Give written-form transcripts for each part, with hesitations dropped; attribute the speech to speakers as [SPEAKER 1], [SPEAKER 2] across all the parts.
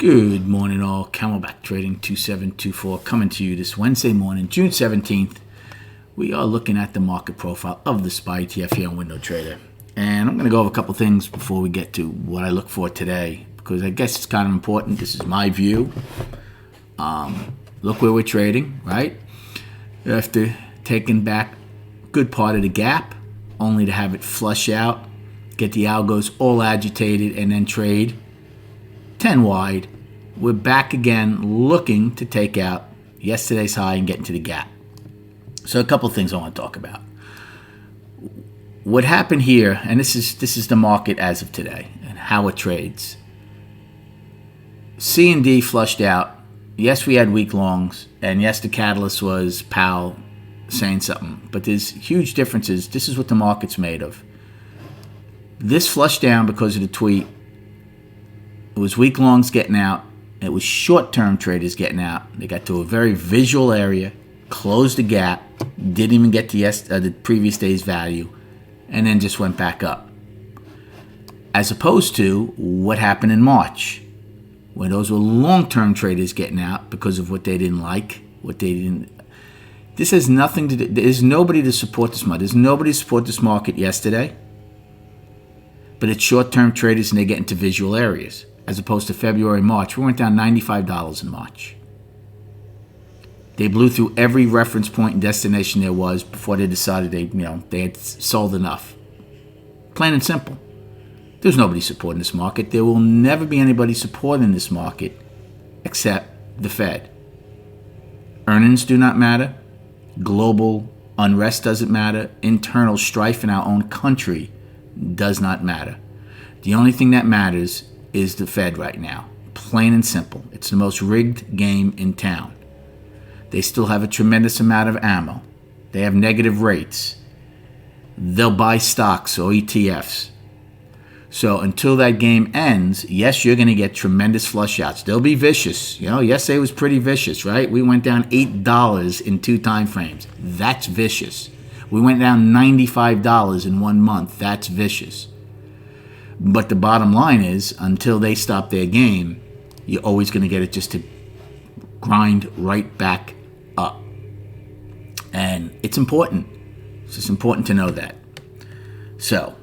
[SPEAKER 1] Good morning, all. Camelback Trading 2724 coming to you this Wednesday morning, June 17th. We are looking at the market profile of the SPY ETF here on Window Trader. And I'm going to go over a couple things before we get to what I look for today, because I guess it's kind of important. This is my view. Look where we're trading, right? After taking back a good part of the gap, only to have it flush out, get the algos all agitated, and then trade 10 wide. We're back again looking to take out yesterday's high and get into the gap. So a couple of things I want to talk about. What happened here, and this is the market as of today and how it trades. C and D flushed out. Yes, we had weak longs, and yes, the catalyst was Powell saying something. But there's huge differences. This is what the market's made of. This flushed down because of the tweet. It was weak longs getting out. It was short-term traders getting out. They got to a very visual area, closed the gap, didn't even get to the previous day's value, and then just went back up. As opposed to what happened in March, where those were long-term traders getting out because of what they didn't like, This has nothing to do. There's nobody to support this market. There's nobody to support this market yesterday, but it's short-term traders and they get into visual areas. As opposed to February, March, we went down $95 in March. They blew through every reference point and destination there was before they decided they had sold enough. Plain and simple. There's nobody supporting this market. There will never be anybody supporting this market except the Fed. Earnings do not matter. Global unrest doesn't matter. Internal strife in our own country does not matter. The only thing that matters is the Fed right now. Plain and simple. It's the most rigged game in town. They still have a tremendous amount of ammo. They have negative rates. They'll buy stocks or ETFs. So until that game ends, yes, you're going to get tremendous flush outs. They'll be vicious. Yesterday was pretty vicious, right? We went down $8 in 2 time frames. That's vicious. We went down $95 in 1 month. That's vicious. But the bottom line is, until they stop their game, you're always going to get it just to grind right back up. And it's important. It's just important to know that. So,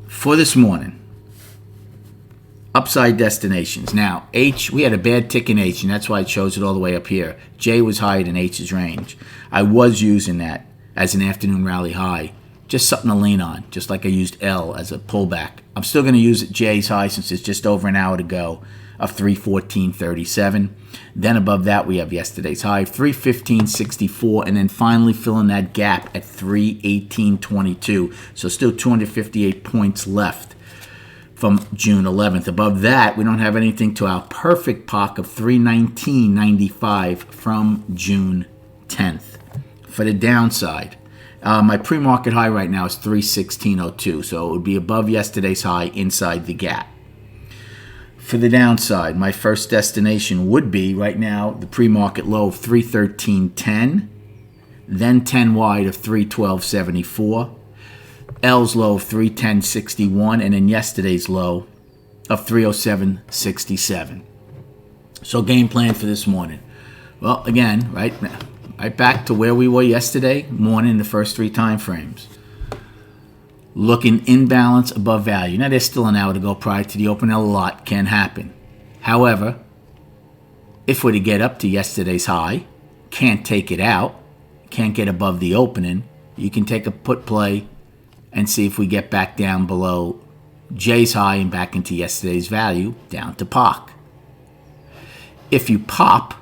[SPEAKER 1] for this morning, upside destinations. Now, H, we had a bad tick in H, and that's why it shows it all the way up here. J was higher than H's range. I was using that as an afternoon rally high. Just something to lean on, just like I used L as a pullback. I'm still going to use J's high since it's just over an hour to go of 314.37. Then above that, we have yesterday's high, 315.64, and then finally filling that gap at 318.22. So still 258 points left from June 11th. Above that, we don't have anything to our perfect POC of 319.95 from June 10th. For the downside, my pre-market high right now is 316.02, so it would be above yesterday's high inside the gap. For the downside, my first destination would be right now the pre-market low of 313.10, then 10 wide of 312.74, L's low of 310.61, and then yesterday's low of 307.67. So game plan for this morning. Well, again, right back to where we were yesterday morning, the first 3 time frames. Looking in balance above value. Now, there's still an hour to go prior to the open. A lot can happen. However, if we're to get up to yesterday's high, can't take it out, can't get above the opening, you can take a put play and see if we get back down below J's high and back into yesterday's value, down to POC. If you pop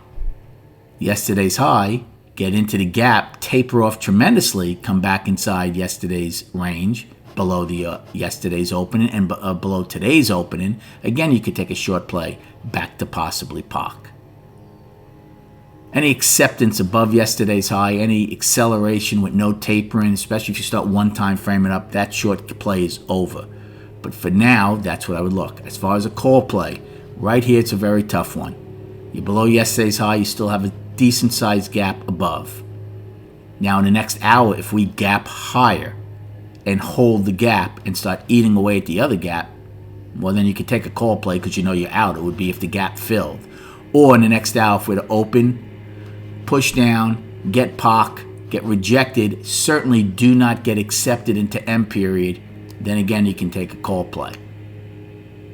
[SPEAKER 1] yesterday's high, get into the gap, taper off tremendously, come back inside yesterday's range, below the yesterday's opening and below today's opening, again, you could take a short play back to possibly POC. Any acceptance above yesterday's high, any acceleration with no tapering, especially if you start one time framing up, that short play is over. But for now, that's what I would look. As far as a call play, right here, it's a very tough one. You're below yesterday's high, you still have a decent sized gap above. Now in the next hour, if we gap higher and hold the gap and start eating away at the other gap, well, then you could take a call play because you know you're out. It would be if the gap filled. Or in the next hour, if we're to open, push down, get POC, get rejected, certainly do not get accepted into M period, then again you can take a call play.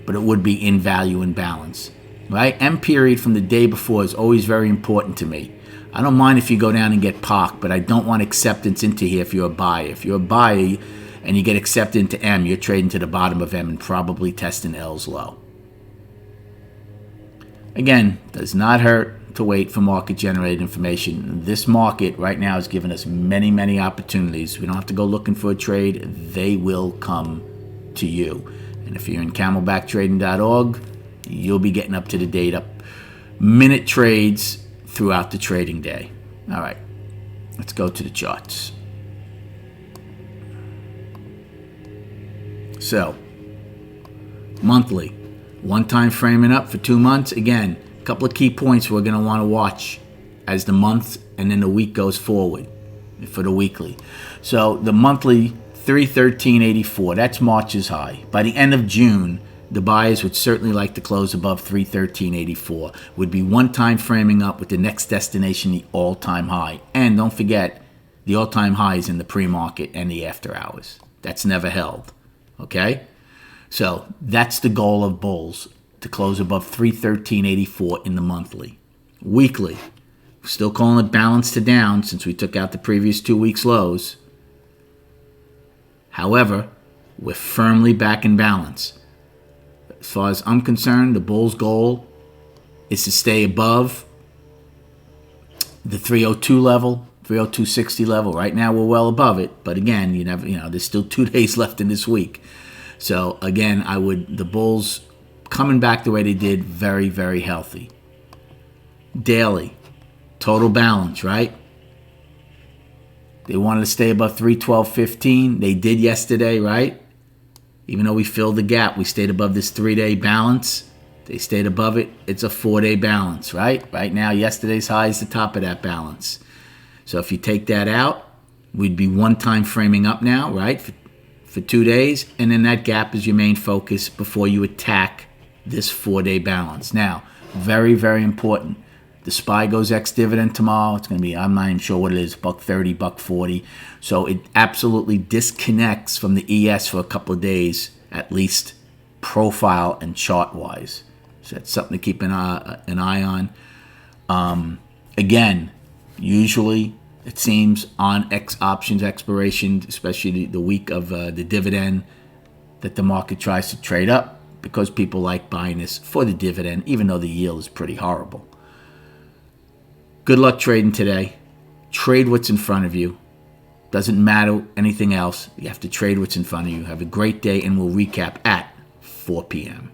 [SPEAKER 1] But it would be in value and balance. Right? M period from the day before is always very important to me. I don't mind if you go down and get POC, but I don't want acceptance into here if you're a buyer. If you're a buyer and you get accepted into M, you're trading to the bottom of M and probably testing L's low. Again, does not hurt to wait for market-generated information. This market right now has given us many, many opportunities. We don't have to go looking for a trade. They will come to you. And if you're in camelbacktrading.org, you'll be getting up to the date, up minute trades throughout the trading day. All right, let's go to the charts. So, monthly, one-time framing up for 2 months. Again, a couple of key points we're going to want to watch as the month and then the week goes forward for the weekly. So, the monthly 313.84, that's March's high. By the end of June, the buyers would certainly like to close above 313.84. Would be one-time framing up with the next destination, the all-time high. And don't forget, the all-time high is in the pre-market and the after hours. That's never held. Okay? So that's the goal of bulls, to close above 313.84 in the monthly. Weekly, still calling it balance to down since we took out the previous 2 weeks' lows. However, we're firmly back in balance. As far as I'm concerned, the bulls' goal is to stay above the 302 level, 302.60 level. Right now, we're well above it, but again, there's still 2 days left in this week. So again, the bulls coming back the way they did, very, very healthy. Daily, total balance, right? They wanted to stay above 312.15. They did yesterday, right? Even though we filled the gap, we stayed above this 3-day balance. They stayed above it. It's a 4-day balance, right? Right now, yesterday's high is the top of that balance. So if you take that out, we'd be one-time framing up now, right, for 2 days. And then that gap is your main focus before you attack this 4-day balance. Now, very, very important. The SPY goes ex-dividend tomorrow. It's going to be, I'm not even sure what it is, $1.30, $1.40. So it absolutely disconnects from the ES for a couple of days, at least profile and chart-wise. So that's something to keep an eye on. Again, usually it seems on options expiration, especially the week of the dividend, that the market tries to trade up because people like buying this for the dividend, even though the yield is pretty horrible. Good luck trading today. Trade what's in front of you. Doesn't matter anything else. You have to trade what's in front of you. Have a great day, and we'll recap at 4 p.m.